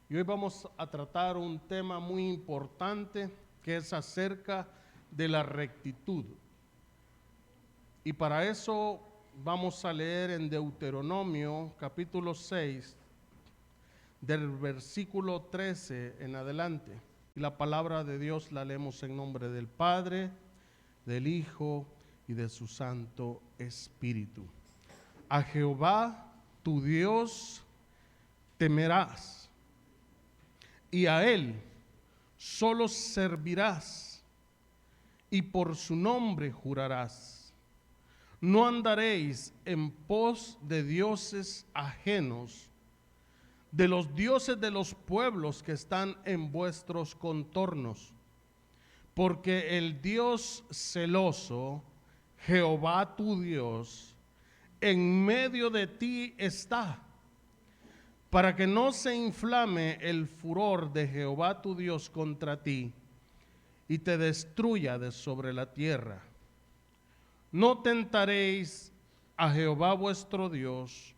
Y hoy vamos a tratar un tema muy importante que es acerca de la rectitud. Y para eso vamos a leer en Deuteronomio capítulo 6, del versículo 13 en adelante. Y la palabra de Dios la leemos en nombre del Padre, del Hijo y de su Santo Espíritu. A Jehová tu Dios temerás, y a Él solo servirás, y por su nombre jurarás. No andaréis en pos de dioses ajenos, de los dioses de los pueblos que están en vuestros contornos, porque el Dios celoso, Jehová tu Dios, en medio de ti está, para que no se inflame el furor de Jehová tu Dios contra ti y te destruya de sobre la tierra. No tentaréis a Jehová vuestro Dios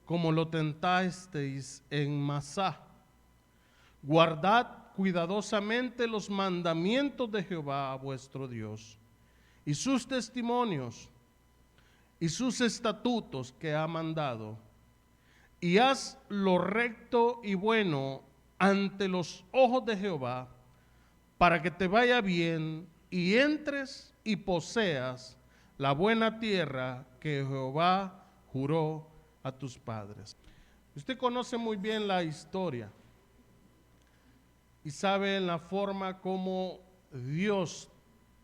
como lo tentasteis en Masá. Guardad cuidadosamente los mandamientos de Jehová vuestro Dios y sus testimonios y sus estatutos que ha mandado, y haz lo recto y bueno ante los ojos de Jehová, para que te vaya bien y entres y poseas la buena tierra que Jehová juró a tus padres. Usted conoce muy bien la historia y sabe la forma como Dios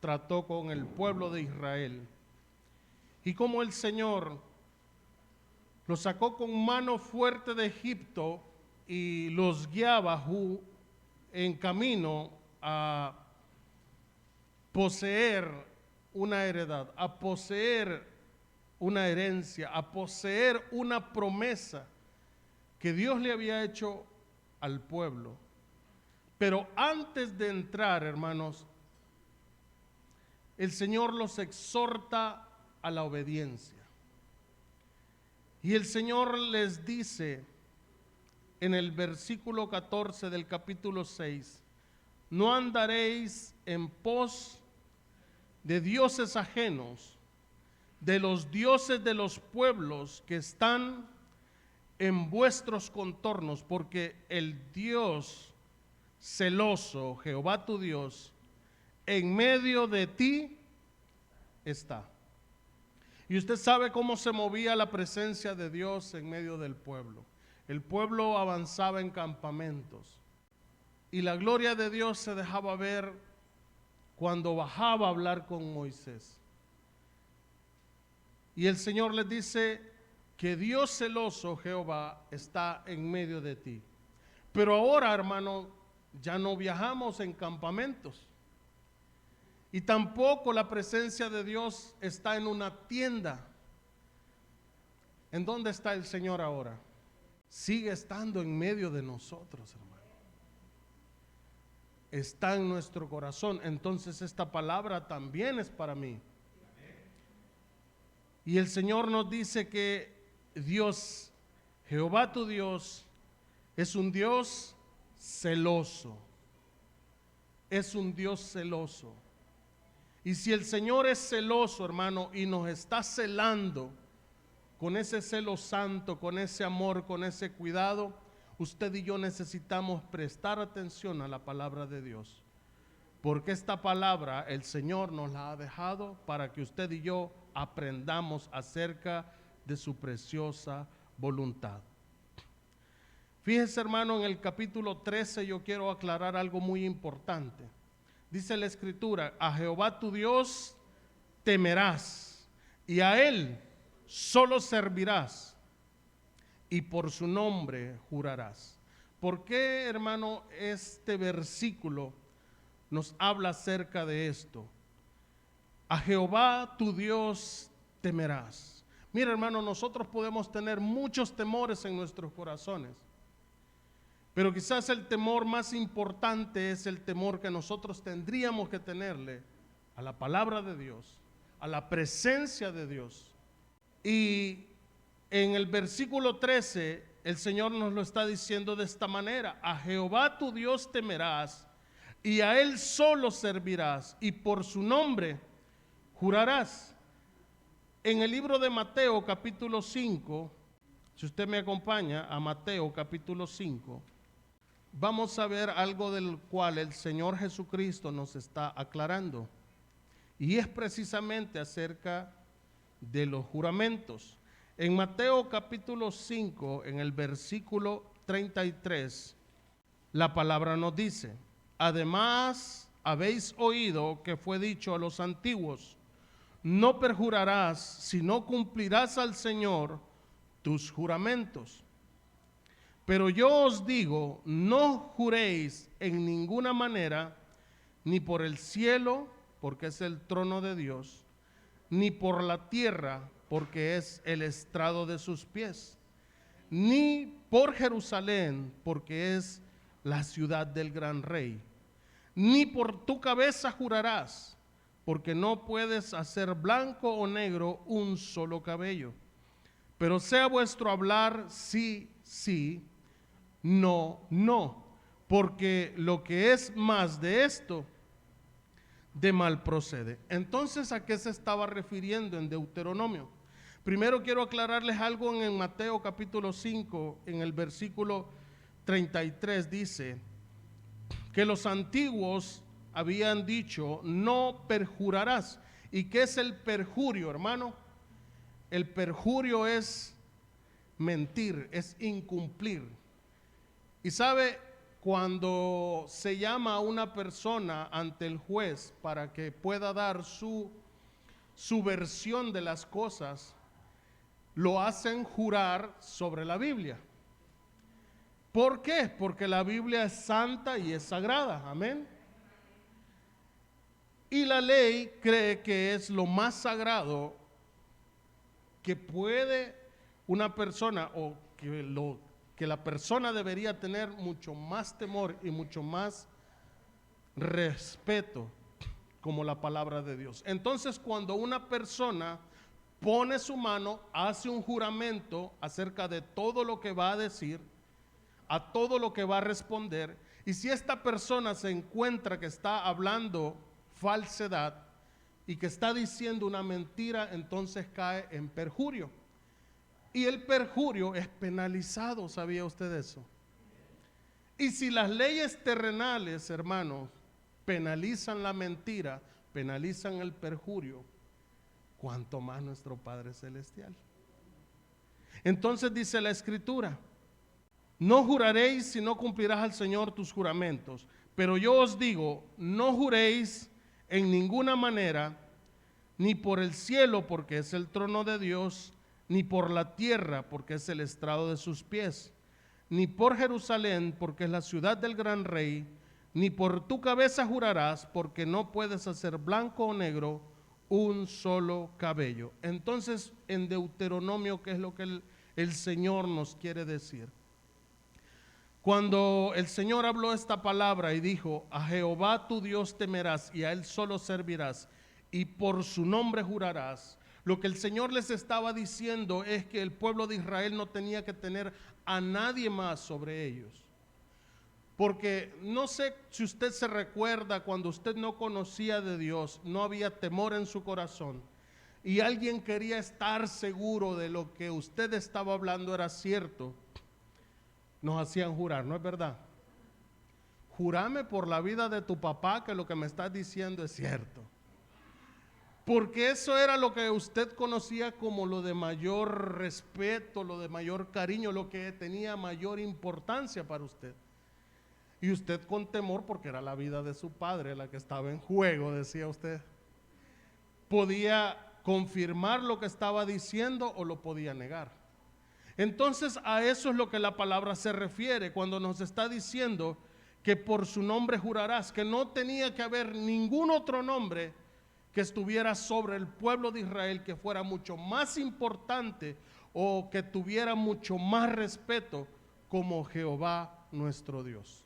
trató con el pueblo de Israel y cómo el Señor los sacó con mano fuerte de Egipto y los guiaba en camino a poseer una heredad, a poseer una herencia, a poseer una promesa que Dios le había hecho al pueblo. Pero antes de entrar, hermanos, el Señor los exhorta a la obediencia. Y el Señor les dice en el versículo 14 del capítulo 6, no andaréis en pos de dioses ajenos, de los dioses de los pueblos que están en vuestros contornos, porque el Dios celoso, Jehová tu Dios, en medio de ti está. Y usted sabe cómo se movía la presencia de Dios en medio del pueblo. El pueblo avanzaba en campamentos y la gloria de Dios se dejaba ver cuando bajaba a hablar con Moisés. Y el Señor les dice que Dios celoso, Jehová, está en medio de ti. Pero ahora, hermano, ya no viajamos en campamentos. Y tampoco la presencia de Dios está en una tienda. ¿En dónde está el Señor ahora? Sigue estando en medio de nosotros, hermano. Está en nuestro corazón. Entonces esta palabra también es para mí. Y el Señor nos dice que Dios, Jehová tu Dios, es un Dios celoso. Es un Dios celoso. Y si el Señor es celoso, hermano, y nos está celando con ese celo santo, con ese amor, con ese cuidado, usted y yo necesitamos prestar atención a la palabra de Dios. Porque esta palabra el Señor nos la ha dejado para que usted y yo aprendamos acerca de su preciosa voluntad. Fíjese, hermano, en el capítulo 13 yo quiero aclarar algo muy importante. Dice la Escritura, a Jehová tu Dios temerás, y a Él solo servirás, y por su nombre jurarás. ¿Por qué, hermano, este versículo nos habla acerca de esto? A Jehová tu Dios temerás. Mira, hermano, nosotros podemos tener muchos temores en nuestros corazones, pero quizás el temor más importante es el temor que nosotros tendríamos que tenerle a la palabra de Dios, a la presencia de Dios. Y en el versículo 13 el Señor nos lo está diciendo de esta manera: a Jehová tu Dios temerás y a Él solo servirás y por su nombre jurarás. En el libro de Mateo capítulo 5, si usted me acompaña a Mateo capítulo 5, vamos a ver algo del cual el Señor Jesucristo nos está aclarando. Y es precisamente acerca de los juramentos. En Mateo capítulo 5, en el versículo 33, la palabra nos dice: además habéis oído que fue dicho a los antiguos: no perjurarás, sino cumplirás al Señor tus juramentos. Pero yo os digo, no juréis en ninguna manera, ni por el cielo, porque es el trono de Dios, ni por la tierra, porque es el estrado de sus pies, ni por Jerusalén, porque es la ciudad del gran rey, ni por tu cabeza jurarás, porque no puedes hacer blanco o negro un solo cabello. Pero sea vuestro hablar sí, sí, no, no, porque lo que es más de esto, de mal procede. Entonces, ¿a qué se estaba refiriendo en Deuteronomio? Primero quiero aclararles algo. En Mateo capítulo 5, en el versículo 33, dice que los antiguos habían dicho: no perjurarás. ¿Y qué es el perjurio, hermano? El perjurio es mentir, es incumplir. Y sabe, cuando se llama a una persona ante el juez para que pueda dar su versión de las cosas, lo hacen jurar sobre la Biblia. ¿Por qué? Porque la Biblia es santa y es sagrada. Amén. Y la ley cree que es lo más sagrado que puede una persona, o que la persona debería tener mucho más temor y mucho más respeto, como la palabra de Dios. Entonces, cuando una persona pone su mano, hace un juramento acerca de todo lo que va a decir, a todo lo que va a responder, y si esta persona se encuentra que está hablando falsedad y que está diciendo una mentira, entonces cae en perjurio. Y el perjurio es penalizado, ¿sabía usted eso? Y si las leyes terrenales, hermanos, penalizan la mentira, penalizan el perjurio, cuánto más nuestro Padre Celestial. Entonces dice la Escritura: no juraréis si no cumplirás al Señor tus juramentos. Pero yo os digo, no juréis en ninguna manera, ni por el cielo, porque es el trono de Dios, ni por la tierra, porque es el estrado de sus pies, ni por Jerusalén, porque es la ciudad del gran rey, ni por tu cabeza jurarás, porque no puedes hacer blanco o negro un solo cabello. Entonces, en Deuteronomio, ¿qué es lo que el Señor nos quiere decir? Cuando el Señor habló esta palabra y dijo: a Jehová tu Dios temerás y a Él solo servirás y por su nombre jurarás, lo que el Señor les estaba diciendo es que el pueblo de Israel no tenía que tener a nadie más sobre ellos. Porque no sé si usted se recuerda, cuando usted no conocía de Dios, no había temor en su corazón, y alguien quería estar seguro de lo que usted estaba hablando era cierto, nos hacían jurar, ¿no es verdad? Jurame por la vida de tu papá que lo que me estás diciendo es cierto. Porque eso era lo que usted conocía como lo de mayor respeto, lo de mayor cariño, lo que tenía mayor importancia para usted. Y usted, con temor, porque era la vida de su padre la que estaba en juego, decía usted, podía confirmar lo que estaba diciendo o lo podía negar. Entonces, a eso es lo que la palabra se refiere cuando nos está diciendo que por su nombre jurarás, que no tenía que haber ningún otro nombre que estuviera sobre el pueblo de Israel que fuera mucho más importante o que tuviera mucho más respeto como Jehová nuestro Dios.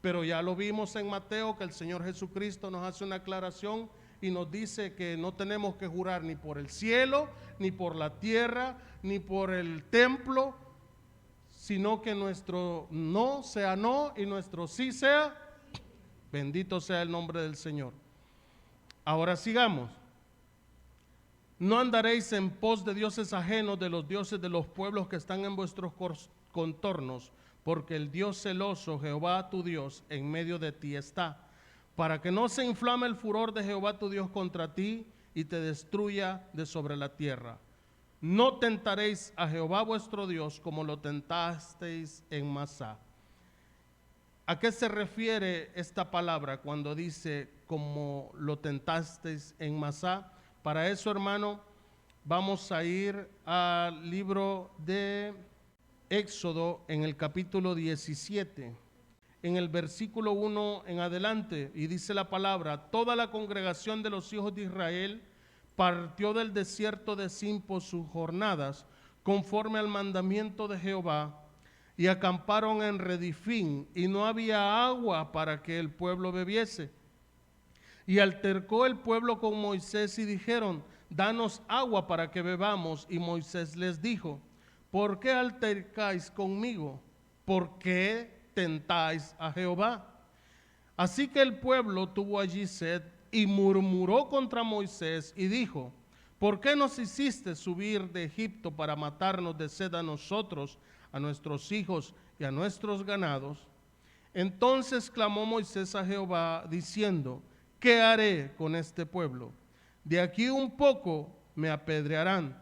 Pero ya lo vimos en Mateo, que el Señor Jesucristo nos hace una aclaración y nos dice que no tenemos que jurar ni por el cielo, ni por la tierra, ni por el templo, sino que nuestro no sea no y nuestro sí sea. Bendito sea el nombre del Señor. Ahora sigamos. No andaréis en pos de dioses ajenos, de los dioses de los pueblos que están en vuestros contornos, porque el Dios celoso, Jehová tu Dios, en medio de ti está, para que no se inflame el furor de Jehová tu Dios contra ti y te destruya de sobre la tierra. No tentaréis a Jehová vuestro Dios como lo tentasteis en Masá. ¿A qué se refiere esta palabra cuando dice como lo tentasteis en Masá? Para eso, hermano, vamos a ir al libro de Éxodo en el capítulo 17, en el versículo 1 en adelante, y dice la palabra: toda la congregación de los hijos de Israel partió del desierto de Sin por sus jornadas, conforme al mandamiento de Jehová, y acamparon en Redifín, y no había agua para que el pueblo bebiese. Y altercó el pueblo con Moisés y dijeron: danos agua para que bebamos. Y Moisés les dijo: ¿por qué altercáis conmigo? ¿Por qué tentáis a Jehová? Así que el pueblo tuvo allí sed y murmuró contra Moisés y dijo: ¿por qué nos hiciste subir de Egipto para matarnos de sed a nosotros, a nuestros hijos y a nuestros ganados? Entonces clamó Moisés a Jehová diciendo: ¿qué haré con este pueblo? De aquí un poco me apedrearán.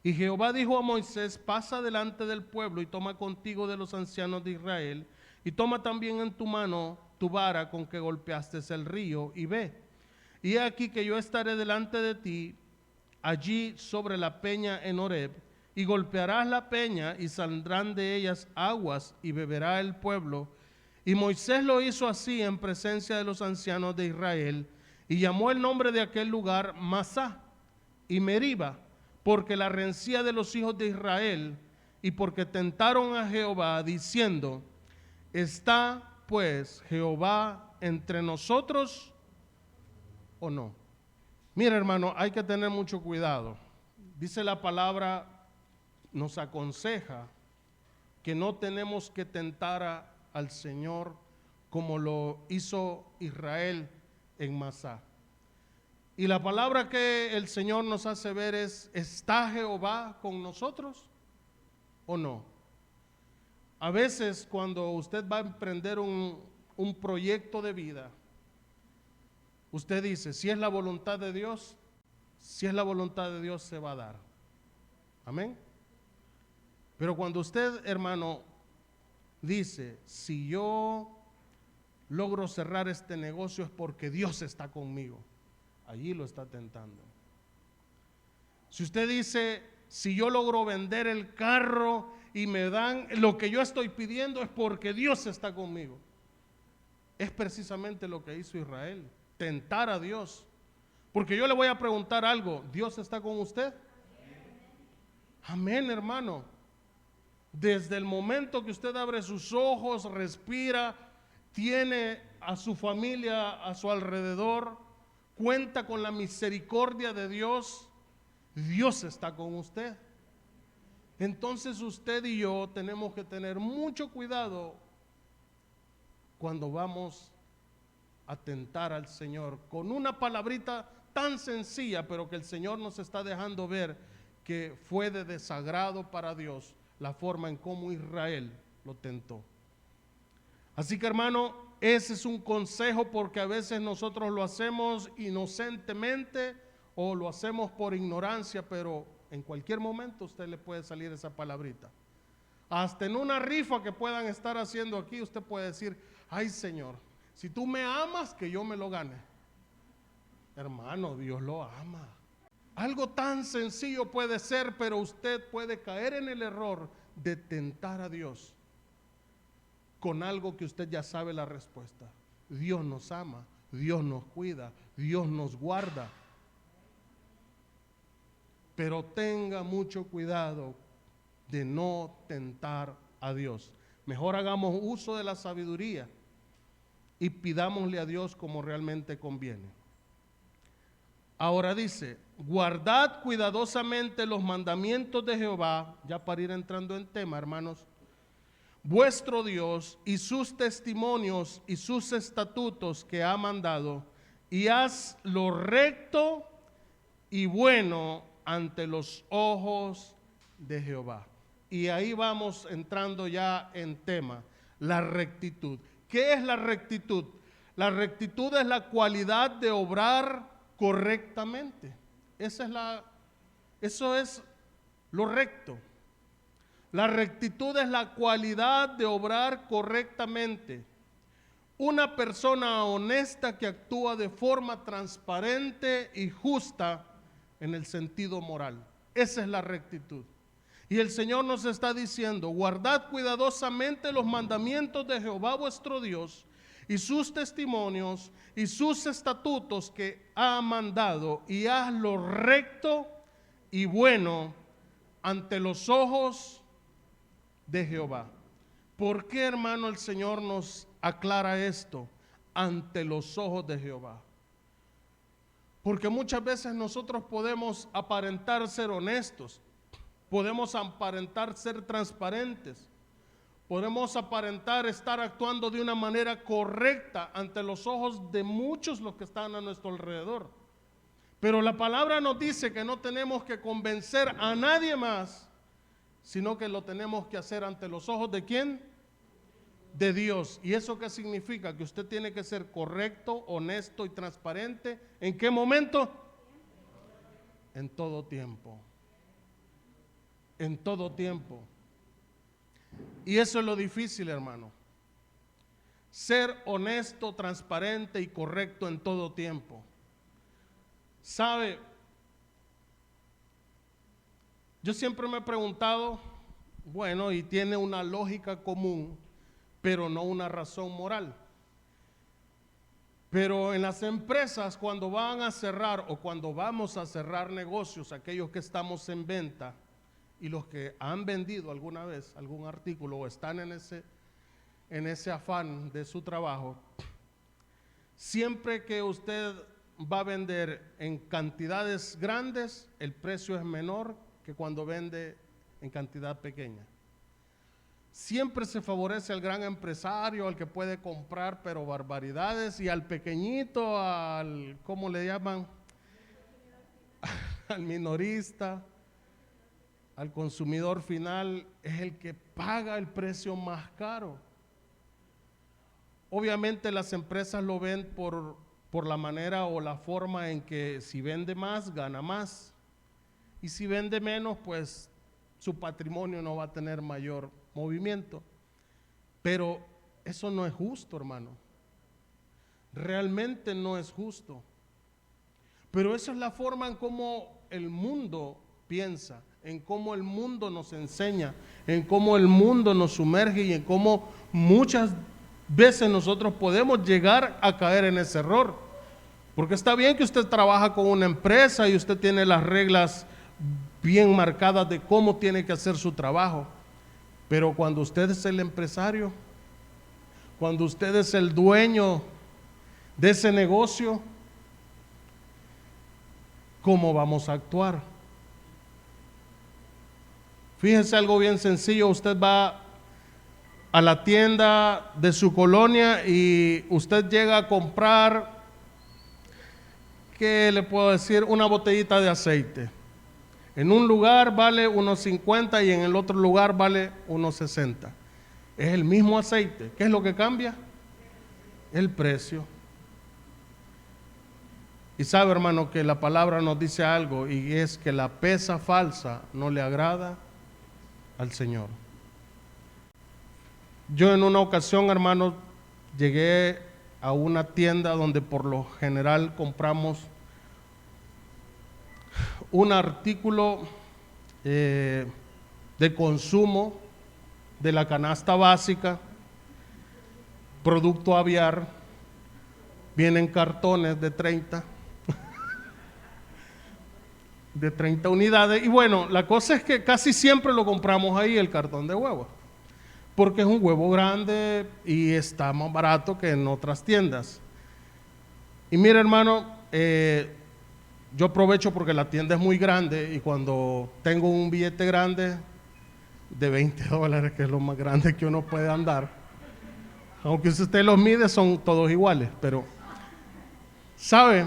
Y Jehová dijo a Moisés: pasa delante del pueblo y toma contigo de los ancianos de Israel, y toma también en tu mano tu vara con que golpeaste el río, y ve. Y he aquí que yo estaré delante de ti allí sobre la peña en Horeb, y golpearás la peña y saldrán de ellas aguas y beberá el pueblo. Y Moisés lo hizo así en presencia de los ancianos de Israel, y llamó el nombre de aquel lugar Masá y Meriba, porque la rencía de los hijos de Israel, y porque tentaron a Jehová diciendo: ¿está pues Jehová entre nosotros o no? Mira, hermano, hay que tener mucho cuidado. Dice la palabra, nos aconseja que no tenemos que tentar al Señor como lo hizo Israel en Masá. Y la palabra que el Señor nos hace ver es: ¿está Jehová con nosotros o no? A veces cuando usted va a emprender un proyecto de vida, usted dice: si es la voluntad de Dios, si es la voluntad de Dios se va a dar. Amén. Pero cuando usted, hermano, dice: si yo logro cerrar este negocio es porque Dios está conmigo, allí lo está tentando. Si usted dice: si yo logro vender el carro y me dan lo que yo estoy pidiendo es porque Dios está conmigo, es precisamente lo que hizo Israel, tentar a Dios. Porque yo le voy a preguntar algo: ¿Dios está con usted? Amén, hermano. Desde el momento que usted abre sus ojos, respira, tiene a su familia a su alrededor, cuenta con la misericordia de Dios, Dios está con usted. Entonces usted y yo tenemos que tener mucho cuidado cuando vamos a tentar al Señor con una palabrita tan sencilla, pero que el Señor nos está dejando ver que fue de desagrado para Dios la forma en cómo Israel lo tentó. Así que, hermano, ese es un consejo, porque a veces nosotros lo hacemos inocentemente o lo hacemos por ignorancia, pero en cualquier momento usted le puede salir esa palabrita. Hasta en una rifa que puedan estar haciendo aquí, usted puede decir: ay, Señor, si tú me amas, que yo me lo gane. Hermano, Dios lo ama. Algo tan sencillo puede ser, pero usted puede caer en el error de tentar a Dios con algo que usted ya sabe la respuesta. Dios nos ama, Dios nos cuida, Dios nos guarda. Pero tenga mucho cuidado de no tentar a Dios. Mejor hagamos uso de la sabiduría y pidámosle a Dios como realmente conviene. Ahora dice: guardad cuidadosamente los mandamientos de Jehová. Ya para ir entrando en tema, hermanos, vuestro Dios, y sus testimonios y sus estatutos que ha mandado, y haz lo recto y bueno ante los ojos de Jehová. Y ahí vamos entrando ya en tema, la rectitud. ¿Qué es la rectitud? La rectitud es la cualidad de obrar correctamente. Eso es lo recto. La rectitud es la cualidad de obrar correctamente. Una persona honesta que actúa de forma transparente y justa en el sentido moral. Esa es la rectitud. Y el Señor nos está diciendo: guardad cuidadosamente los mandamientos de Jehová vuestro Dios y sus testimonios y sus estatutos que ha mandado, y haz lo recto y bueno ante los ojos de Jehová. ¿Por qué, hermano, el Señor nos aclara esto? Ante los ojos de Jehová. Porque muchas veces nosotros podemos aparentar ser honestos, podemos aparentar ser transparentes, podemos aparentar estar actuando de una manera correcta ante los ojos de muchos los que están a nuestro alrededor. Pero la palabra nos dice que no tenemos que convencer a nadie más, sino que lo tenemos que hacer ante los ojos ¿de quién? De Dios. ¿Y eso qué significa? Que usted tiene que ser correcto, honesto y transparente. ¿En qué momento? En todo tiempo. En todo tiempo. Y eso es lo difícil, hermano. Ser honesto, transparente y correcto en todo tiempo. ¿Sabe? Yo siempre me he preguntado, bueno, y tiene una lógica común, pero no una razón moral. Pero en las empresas, cuando van a cerrar o cuando vamos a cerrar negocios, aquellos que estamos en venta y los que han vendido alguna vez algún artículo o están en ese afán de su trabajo, siempre que usted va a vender en cantidades grandes, el precio es menor que cuando vende en cantidad pequeña. Siempre se favorece al gran empresario, al que puede comprar pero barbaridades, y al pequeñito, al, ¿cómo le llaman? Al minorista, al consumidor final, es el que paga el precio más caro. Obviamente las empresas lo ven por la manera o la forma en que si vende más, gana más. Y si vende menos, pues su patrimonio no va a tener mayor movimiento. Pero eso no es justo, hermano. Realmente no es justo. Pero esa es la forma en cómo el mundo piensa, en cómo el mundo nos enseña, en cómo el mundo nos sumerge y en cómo muchas veces nosotros podemos llegar a caer en ese error. Porque está bien que usted trabaja con una empresa y usted tiene las reglas bien marcadas de cómo tiene que hacer su trabajo, pero cuando usted es el empresario, cuando usted es el dueño de ese negocio, ¿cómo vamos a actuar? Fíjese algo bien sencillo: usted va a la tienda de su colonia y usted llega a comprar, ¿qué le puedo decir? Una botellita de aceite. En un lugar vale unos 50 y en el otro lugar vale unos 60. Es el mismo aceite. ¿Qué es lo que cambia? El precio. Y sabe, hermano, que la palabra nos dice algo, y es que la pesa falsa no le agrada al Señor. Yo en una ocasión, hermano, llegué a una tienda donde por lo general compramos un artículo de consumo de la canasta básica, producto aviar, vienen cartones de 30 unidades, y bueno, la cosa es que casi siempre lo compramos ahí, el cartón de huevo, porque es un huevo grande y está más barato que en otras tiendas. Y mira, hermano, yo aprovecho porque la tienda es muy grande y cuando tengo un billete grande de $20, que es lo más grande que uno puede andar. Aunque si usted los mide son todos iguales, pero ¿sabe?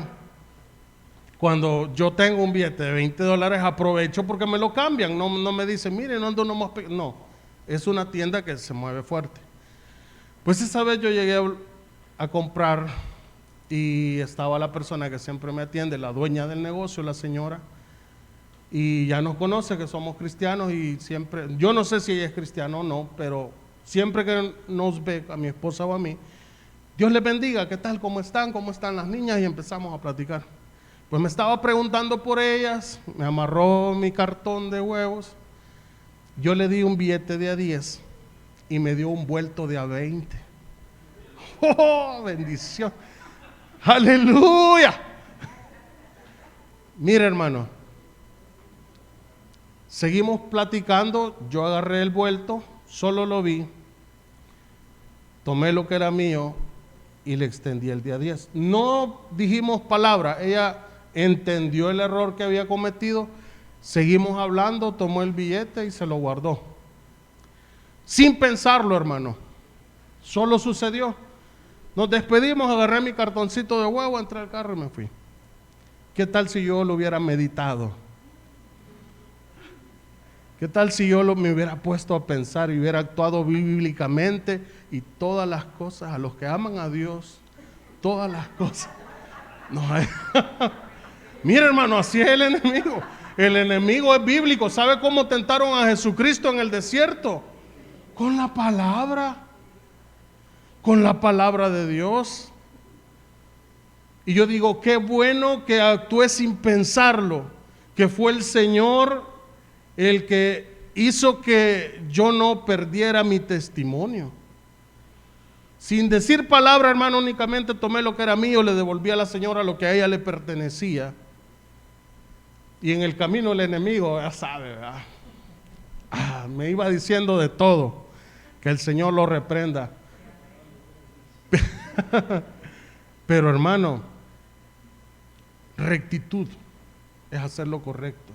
Cuando yo tengo un billete de $20 aprovecho porque me lo cambian, no me dicen, mire, no ando nomás, no, es una tienda que se mueve fuerte. Pues esa vez yo llegué a comprar y estaba la persona que siempre me atiende, la dueña del negocio, la señora, y ya nos conoce que somos cristianos y siempre, yo no sé si ella es cristiana o no, pero siempre que nos ve, a mi esposa o a mí, Dios les bendiga, ¿qué tal? ¿Cómo están? ¿Cómo están las niñas? Y empezamos a platicar. Pues me estaba preguntando por ellas, me amarró mi cartón de huevos, yo le di un billete de a 10 y me dio un vuelto de a 20. ¡Oh, bendición! ¡Aleluya! Mira, hermano, seguimos platicando, yo agarré el vuelto, solo lo vi, tomé lo que era mío y le extendí el de a 10. No dijimos palabra, ella entendió el error que había cometido, seguimos hablando, tomó el billete y se lo guardó. Sin pensarlo, hermano, solo sucedió. Nos despedimos, agarré mi cartoncito de huevo, entré al carro y me fui. ¿Qué tal si yo lo hubiera meditado? ¿Qué tal si yo me hubiera puesto a pensar y hubiera actuado bíblicamente y todas las cosas, a los que aman a Dios, todas las cosas? No hay. Mira, hermano, así es el enemigo. El enemigo es bíblico. ¿Sabe cómo tentaron a Jesucristo en el desierto? Con la palabra. Con la palabra de Dios. Y yo digo, qué bueno que actué sin pensarlo, que fue el Señor el que hizo que yo no perdiera mi testimonio. Sin decir palabra, hermano, únicamente tomé lo que era mío, le devolví a la señora lo que a ella le pertenecía. Y en el camino el enemigo, ya sabe, ¿verdad? Me iba diciendo de todo, que el Señor lo reprenda. Pero hermano, rectitud es hacer lo correcto.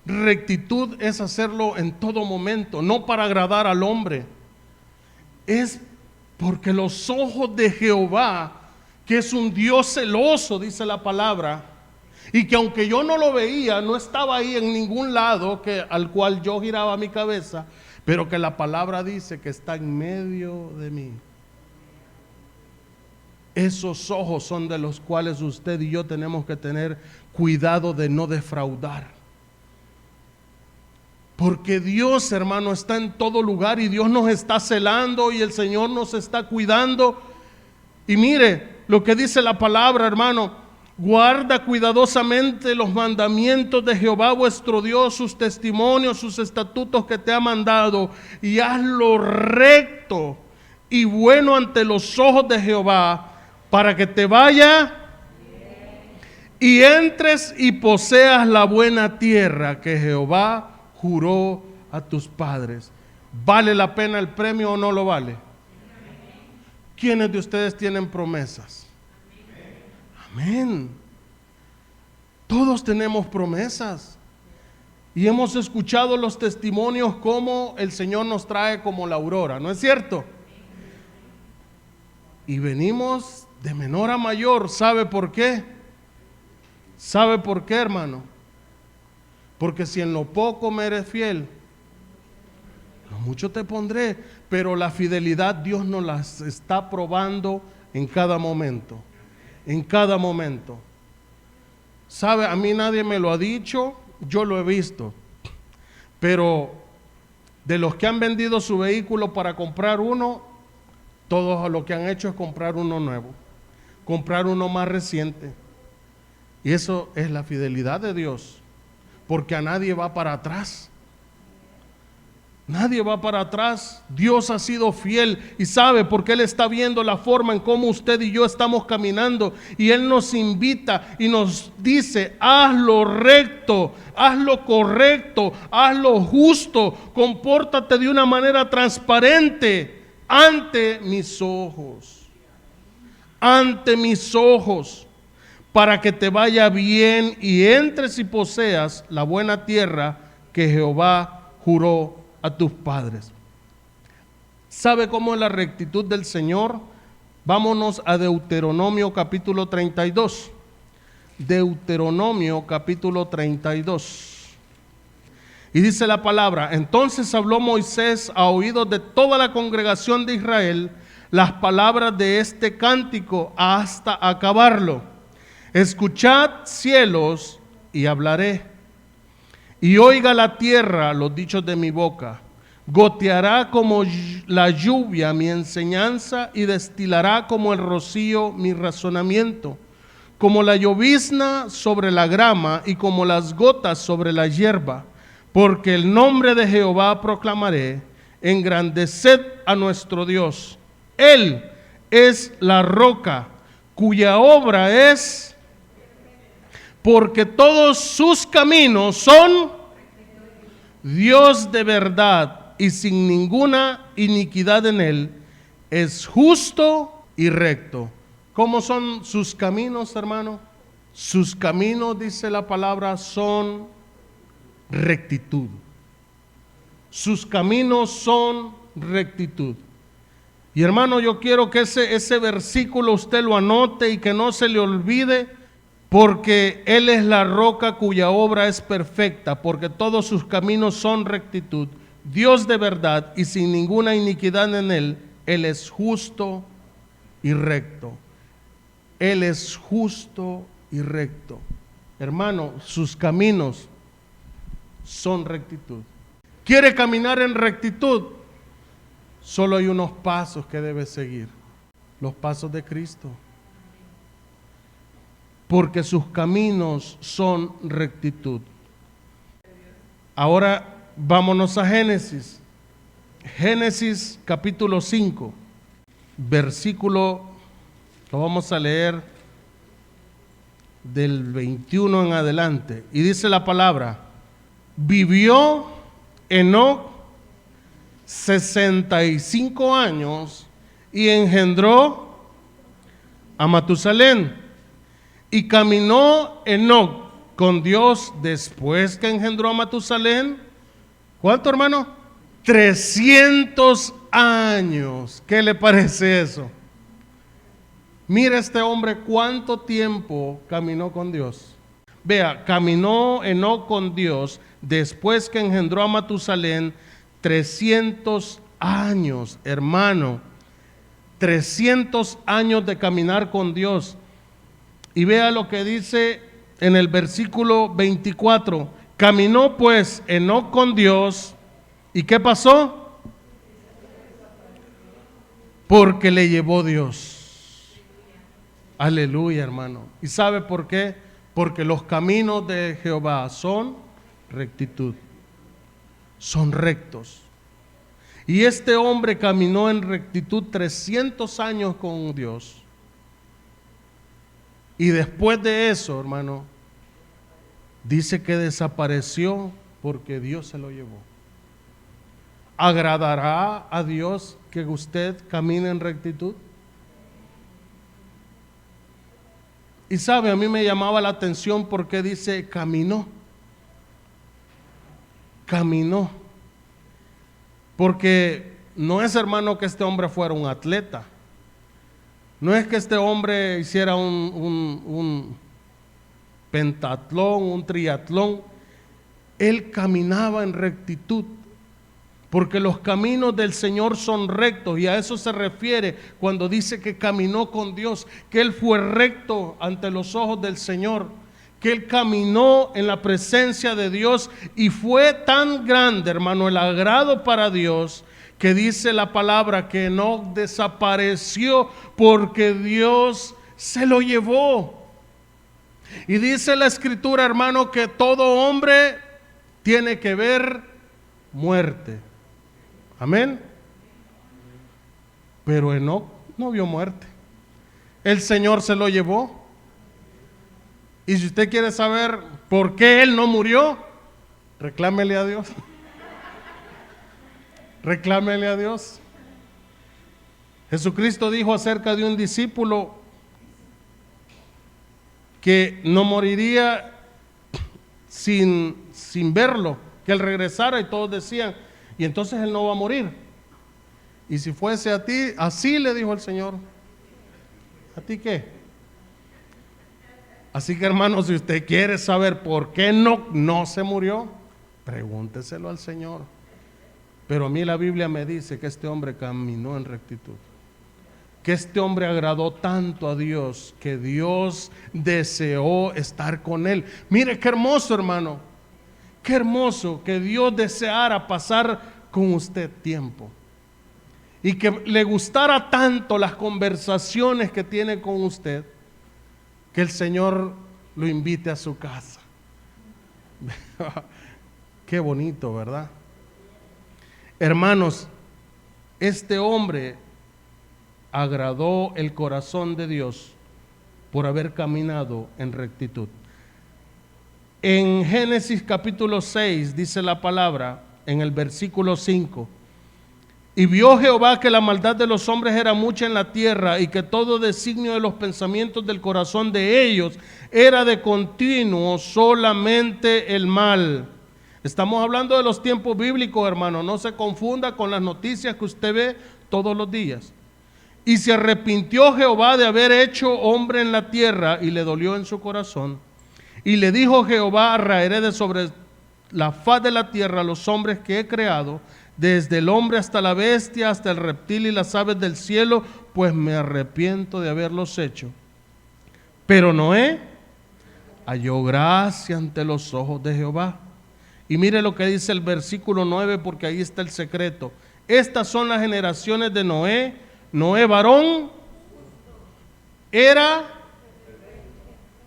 Rectitud es hacerlo en todo momento, no para agradar al hombre. Es porque los ojos de Jehová, que es un Dios celoso, dice la palabra, y que aunque yo no lo veía, no estaba ahí en ningún lado al cual yo giraba mi cabeza, pero que la palabra dice que está en medio de mí. Esos ojos son de los cuales usted y yo tenemos que tener cuidado de no defraudar. Porque Dios, hermano, está en todo lugar y Dios nos está celando y el Señor nos está cuidando. Y mire lo que dice la palabra, hermano: guarda cuidadosamente los mandamientos de Jehová vuestro Dios, sus testimonios, sus estatutos que te ha mandado, y haz lo recto y bueno ante los ojos de Jehová, para que te vaya y entres y poseas la buena tierra que Jehová juró a tus padres. ¿Vale la pena el premio o no lo vale? ¿Quiénes de ustedes tienen promesas? Amén. Todos tenemos promesas. Y hemos escuchado los testimonios como el Señor nos trae como la aurora, ¿no es cierto? Y venimos de menor a mayor. ¿Sabe por qué? ¿Sabe por qué, hermano? Porque si en lo poco me eres fiel, lo mucho te pondré. Pero la fidelidad Dios nos la está probando en cada momento. En cada momento. ¿Sabe? A mí nadie me lo ha dicho, yo lo he visto. Pero de los que han vendido su vehículo para comprar uno, todos lo que han hecho es comprar uno nuevo, comprar uno más reciente. Y eso es la fidelidad de Dios, porque a nadie va para atrás. Nadie va para atrás. Dios ha sido fiel y sabe, porque Él está viendo la forma en cómo usted y yo estamos caminando, y Él nos invita y nos dice: haz lo recto, haz lo correcto, haz lo justo, compórtate de una manera transparente ante mis ojos, para que te vaya bien y entres y poseas la buena tierra que Jehová juró a tus padres. ¿Sabe cómo es la rectitud del Señor? Vámonos a Deuteronomio capítulo 32. Deuteronomio capítulo 32. Y dice la palabra: entonces habló Moisés a oídos de toda la congregación de Israel las palabras de este cántico hasta acabarlo. Escuchad, cielos, y hablaré, y oiga la tierra los dichos de mi boca. Goteará como la lluvia mi enseñanza, y destilará como el rocío mi razonamiento, como la llovizna sobre la grama y como las gotas sobre la hierba. Porque el nombre de Jehová proclamaré, engrandeced a nuestro Dios. Él es la roca cuya obra es, porque todos sus caminos son Dios de verdad y sin ninguna iniquidad en él, es justo y recto. ¿Cómo son sus caminos, hermano? Sus caminos, dice la palabra, son rectitud. Sus caminos son rectitud. Y hermano, yo quiero que ese versículo usted lo anote y que no se le olvide, porque Él es la roca cuya obra es perfecta, porque todos sus caminos son rectitud, Dios de verdad y sin ninguna iniquidad en Él. Él es justo y recto. Él es justo y recto. Hermano, sus caminos son rectitud. ¿Quiere caminar en rectitud? Solo hay unos pasos que debe seguir, los pasos de Cristo, porque sus caminos son rectitud. Ahora vámonos a Génesis. Génesis capítulo 5, versículo, lo vamos a leer del 21 en adelante. Y dice la palabra: vivió Enoc 65 años y engendró a Matusalén. Y caminó Enoc con Dios después que engendró a Matusalén. ¿Cuánto, hermano? 300 años. ¿Qué le parece eso? Mira este hombre cuánto tiempo caminó con Dios. Vea, caminó Enoc con Dios después que engendró a Matusalén 300 años, hermano. 300 años de caminar con Dios. Y vea lo que dice en el versículo 24. Caminó pues Enoc con Dios. ¿Y qué pasó? Porque le llevó Dios. Aleluya, hermano. ¿Y sabe por qué? Porque los caminos de Jehová son rectitud, son rectos. Y este hombre caminó en rectitud 300 años con Dios. Y después de eso, hermano, dice que desapareció porque Dios se lo llevó. ¿Agradará a Dios que usted camine en rectitud? Y sabe, a mí me llamaba la atención porque dice caminó. Caminó. Porque no es, hermano, que este hombre fuera un atleta. No es que este hombre hiciera un pentatlón, un triatlón. Él caminaba en rectitud. Porque los caminos del Señor son rectos, y a eso se refiere cuando dice que caminó con Dios, que Él fue recto ante los ojos del Señor, que Él caminó en la presencia de Dios, y fue tan grande, hermano, el agrado para Dios, que dice la palabra que no desapareció porque Dios se lo llevó. Y dice la Escritura, hermano, que todo hombre tiene que ver muerte. Amén. Pero Enoc no vio muerte. El Señor se lo llevó. Y si usted quiere saber por qué él no murió, reclámele a Dios. Reclámele a Dios. Jesucristo dijo acerca de un discípulo que no moriría sin verlo, que él regresara, y todos decían, y entonces él no va a morir. Y si fuese a ti, así le dijo el Señor. ¿A ti qué? Así que, hermano, si usted quiere saber por qué no se murió, pregúnteselo al Señor. Pero a mí la Biblia me dice que este hombre caminó en rectitud, que este hombre agradó tanto a Dios, que Dios deseó estar con él. Mire qué hermoso, hermano, qué hermoso que Dios deseara pasar con usted tiempo, y que le gustara tanto las conversaciones que tiene con usted, que el Señor lo invite a su casa. Qué bonito, ¿verdad? Hermanos, este hombre agradó el corazón de Dios por haber caminado en rectitud. En Génesis capítulo 6 dice la palabra, en el versículo 5: y vio Jehová que la maldad de los hombres era mucha en la tierra, y que todo designio de los pensamientos del corazón de ellos era de continuo solamente el mal. Estamos hablando de los tiempos bíblicos, hermano. No se confunda con las noticias que usted ve todos los días. Y se arrepintió Jehová de haber hecho hombre en la tierra, y le dolió en su corazón. Y le dijo Jehová: raeré de sobre la faz de la tierra los hombres que he creado, desde el hombre hasta la bestia, hasta el reptil y las aves del cielo, pues me arrepiento de haberlos hecho. Pero Noé halló gracia ante los ojos de Jehová. Y mire lo que dice el versículo 9, porque ahí está el secreto. Estas son las generaciones de Noé. Noé varón era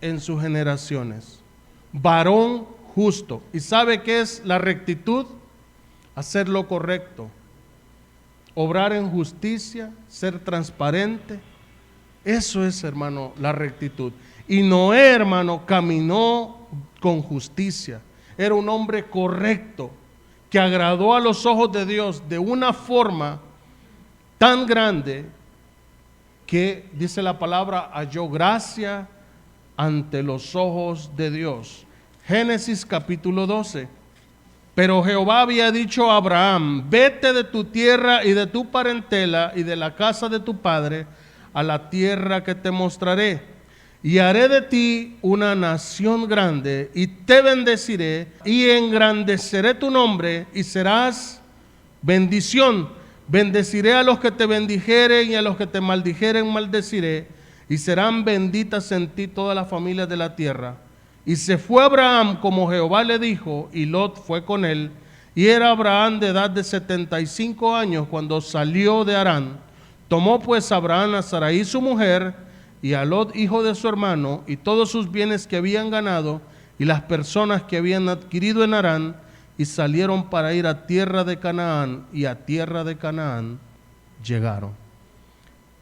en sus generaciones, varón justo. ¿Y sabe qué es la rectitud? Hacer lo correcto, obrar en justicia, ser transparente. Eso es, hermano, la rectitud. Y Noé, hermano, caminó con justicia. Era un hombre correcto, que agradó a los ojos de Dios de una forma tan grande que, dice la palabra, halló gracia ante los ojos de Dios. Génesis capítulo 12. Pero Jehová había dicho a Abraham: vete de tu tierra y de tu parentela y de la casa de tu padre a la tierra que te mostraré. Y haré de ti una nación grande, y te bendeciré, y engrandeceré tu nombre, y serás bendición. Bendeciré a los que te bendijeren, y a los que te maldijeren maldeciré, y serán benditas en ti todas las familias de la tierra. Y se fue Abraham como Jehová le dijo, y Lot fue con él. Y era Abraham de edad de 75 años cuando salió de Harán. Tomó pues Abraham a Sarai su mujer, y a Lot hijo de su hermano, y todos sus bienes que habían ganado, y las personas que habían adquirido en Harán, y salieron para ir a tierra de Canaán, y a tierra de Canaán llegaron.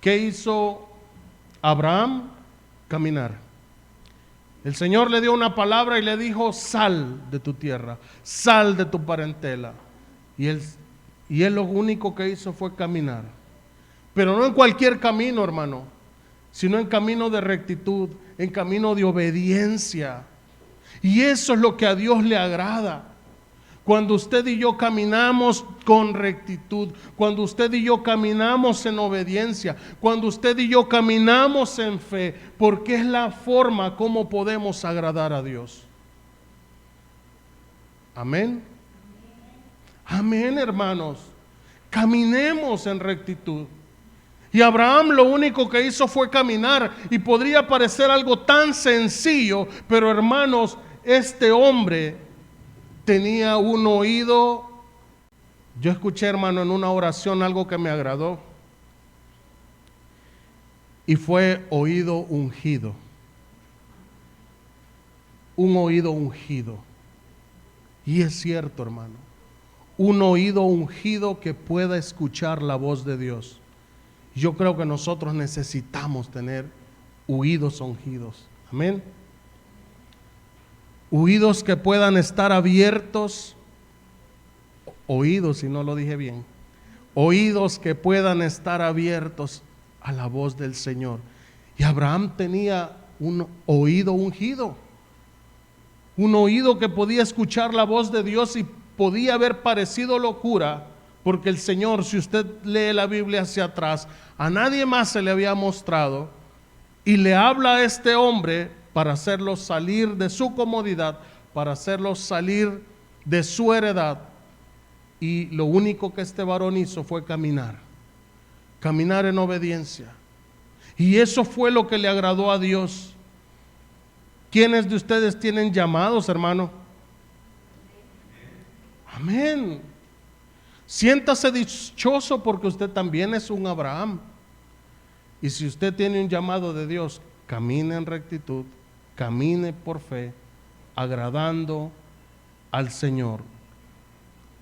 ¿Qué hizo Abraham? Caminar. El Señor le dio una palabra y le dijo: sal de tu tierra, sal de tu parentela. Y él lo único que hizo fue caminar. Pero no en cualquier camino, hermano, sino en camino de rectitud, en camino de obediencia. Y eso es lo que a Dios le agrada. Cuando usted y yo caminamos con rectitud, cuando usted y yo caminamos en obediencia, cuando usted y yo caminamos en fe, porque es la forma como podemos agradar a Dios. Amén. Amén, hermanos. Caminemos en rectitud. Y Abraham lo único que hizo fue caminar, y podría parecer algo tan sencillo, pero hermanos, este hombre tenía un oído. Yo escuché, hermano, en una oración algo que me agradó, y fue oído ungido. Un oído ungido. Y es cierto, hermano, un oído ungido que pueda escuchar la voz de Dios. Yo creo que nosotros necesitamos tener oídos ungidos. Amén. Oídos que puedan estar abiertos. Oídos, si no lo dije bien. Oídos que puedan estar abiertos a la voz del Señor. Y Abraham tenía un oído ungido. Un oído que podía escuchar la voz de Dios y podía haber parecido locura, porque el Señor, si usted lee la Biblia hacia atrás, a nadie más se le había mostrado, y le habla a este hombre para hacerlo salir de su comodidad, para hacerlo salir de su heredad, y lo único que este varón hizo fue caminar en obediencia. Y eso fue lo que le agradó a Dios. ¿Quiénes de ustedes tienen llamados, hermano? Amén. Siéntase dichoso porque usted también es un Abraham. Y si usted tiene un llamado de Dios, camine en rectitud, camine por fe, agradando al Señor.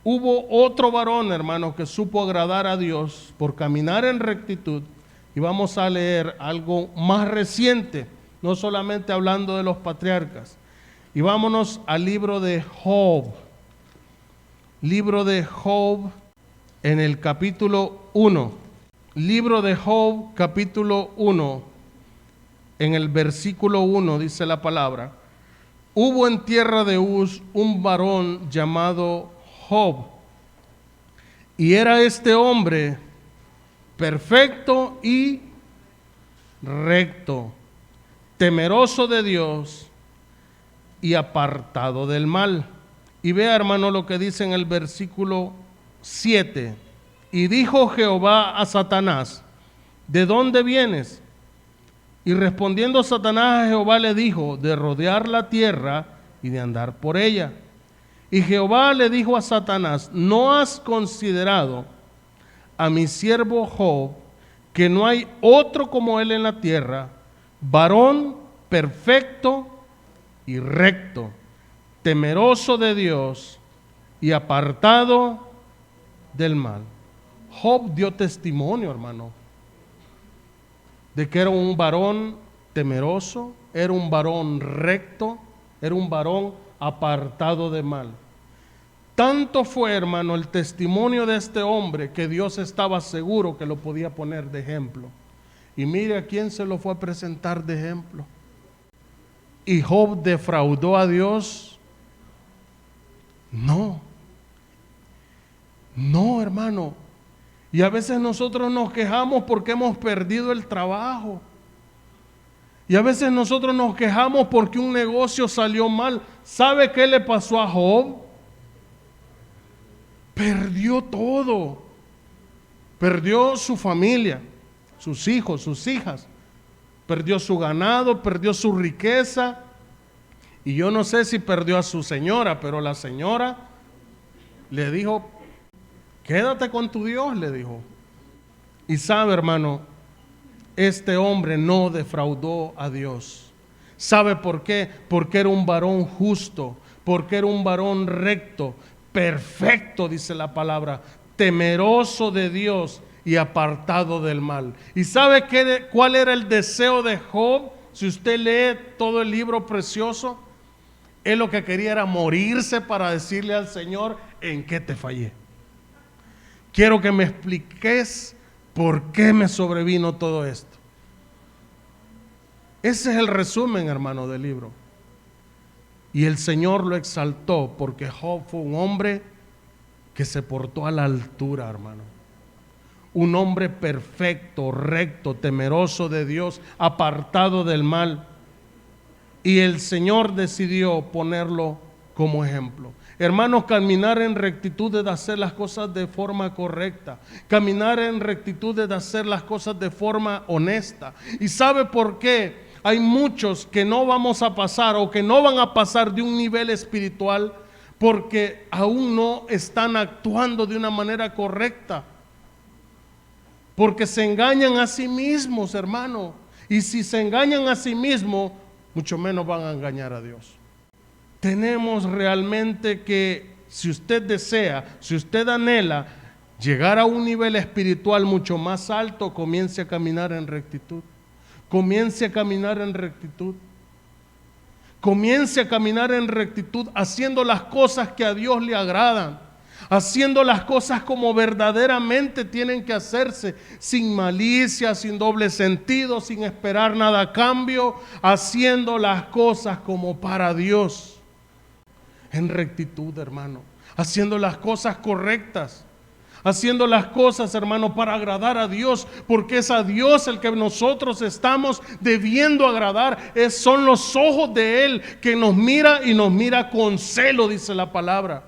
Hubo otro varón, hermano, que supo agradar a Dios por caminar en rectitud. Y vamos a leer algo más reciente, no solamente hablando de los patriarcas. Y vámonos al libro de Job. Libro de Job en el capítulo 1. Libro de Job, capítulo 1. En el versículo 1 dice la palabra: hubo en tierra de Uz un varón llamado Job, y era este hombre perfecto y recto, temeroso de Dios y apartado del mal. Y vea, hermano, lo que dice en el versículo 7. Y dijo Jehová a Satanás: ¿de dónde vienes? Y respondiendo Satanás a Jehová le dijo: de rodear la tierra y de andar por ella. Y Jehová le dijo a Satanás: ¿no has considerado a mi siervo Job, que no hay otro como él en la tierra, varón perfecto y recto, temeroso de Dios y apartado del mal? Job dio testimonio, hermano, de que era un varón temeroso, era un varón recto, era un varón apartado de mal. Tanto fue, hermano, el testimonio de este hombre que Dios estaba seguro que lo podía poner de ejemplo. Y mire a quién se lo fue a presentar de ejemplo. ¿Y Job defraudó a Dios? No. No, hermano. Y a veces nosotros nos quejamos porque hemos perdido el trabajo. Y a veces nosotros nos quejamos porque un negocio salió mal. ¿Sabe qué le pasó a Job? Perdió todo. Perdió su familia, sus hijos, sus hijas. Perdió su ganado, perdió su riqueza. Y yo no sé si perdió a su señora, pero la señora le dijo: quédate con tu Dios, le dijo. Y sabe, hermano, este hombre no defraudó a Dios. ¿Sabe por qué? Porque era un varón justo, porque era un varón recto, perfecto, dice la palabra, temeroso de Dios y apartado del mal. ¿Y sabe cuál era el deseo de Job? Si usted lee todo el libro precioso, él lo que quería era morirse para decirle al Señor: ¿en qué te fallé? Quiero que me expliques por qué me sobrevino todo esto. Ese es el resumen, hermano, del libro. Y el Señor lo exaltó porque Job fue un hombre que se portó a la altura, hermano. Un hombre perfecto, recto, temeroso de Dios, apartado del mal. Y el Señor decidió ponerlo como ejemplo. Hermanos, caminar en rectitud es de hacer las cosas de forma correcta. Caminar en rectitud es de hacer las cosas de forma honesta. ¿Y sabe por qué? Hay muchos que no vamos a pasar o que no van a pasar de un nivel espiritual porque aún no están actuando de una manera correcta. Porque se engañan a sí mismos, hermano. Y si se engañan a sí mismos, mucho menos van a engañar a Dios. Tenemos realmente que, si usted desea, si usted anhela llegar a un nivel espiritual mucho más alto, comience a caminar en rectitud. Comience a caminar en rectitud. Comience a caminar en rectitud, haciendo las cosas que a Dios le agradan, haciendo las cosas como verdaderamente tienen que hacerse, sin malicia, sin doble sentido, sin esperar nada a cambio, haciendo las cosas como para Dios, en rectitud, hermano. haciendo las cosas correctas, haciendo las cosas, hermano, para agradar a Dios, porque es a Dios el que nosotros estamos debiendo agradar. Son los ojos de Él que nos mira y nos mira con celo, dice la palabra.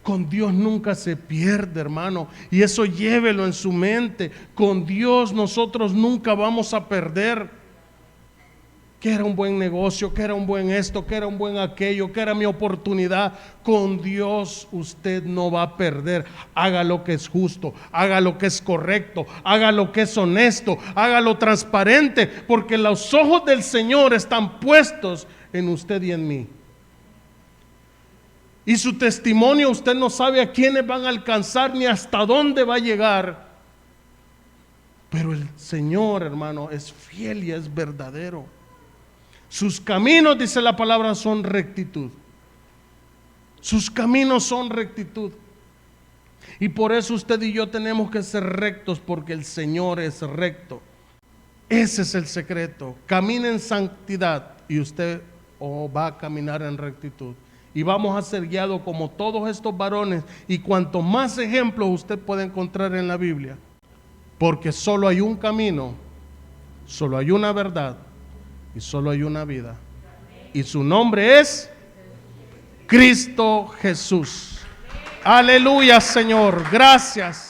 Con Dios nunca se pierde, hermano, y eso llévelo en su mente. Con Dios nosotros nunca vamos a perder. Que era un buen negocio, que era un buen esto, que era un buen aquello, que era mi oportunidad. Con Dios usted no va a perder. Haga lo que es justo, haga lo que es correcto, haga lo que es honesto, hágalo transparente, porque los ojos del Señor están puestos en usted y en mí. Y su testimonio, usted no sabe a quiénes van a alcanzar ni hasta dónde va a llegar. Pero el Señor, hermano, es fiel y es verdadero. Sus caminos, dice la palabra, son rectitud. Sus caminos son rectitud. Y por eso usted y yo tenemos que ser rectos, porque el Señor es recto. Ese es el secreto. Camine en santidad y usted va a caminar en rectitud. Y vamos a ser guiados como todos estos varones. Y cuanto más ejemplos usted puede encontrar en la Biblia. Porque solo hay un camino, solo hay una verdad y solo hay una vida. Y su nombre es Cristo Jesús. Aleluya, Señor. Gracias.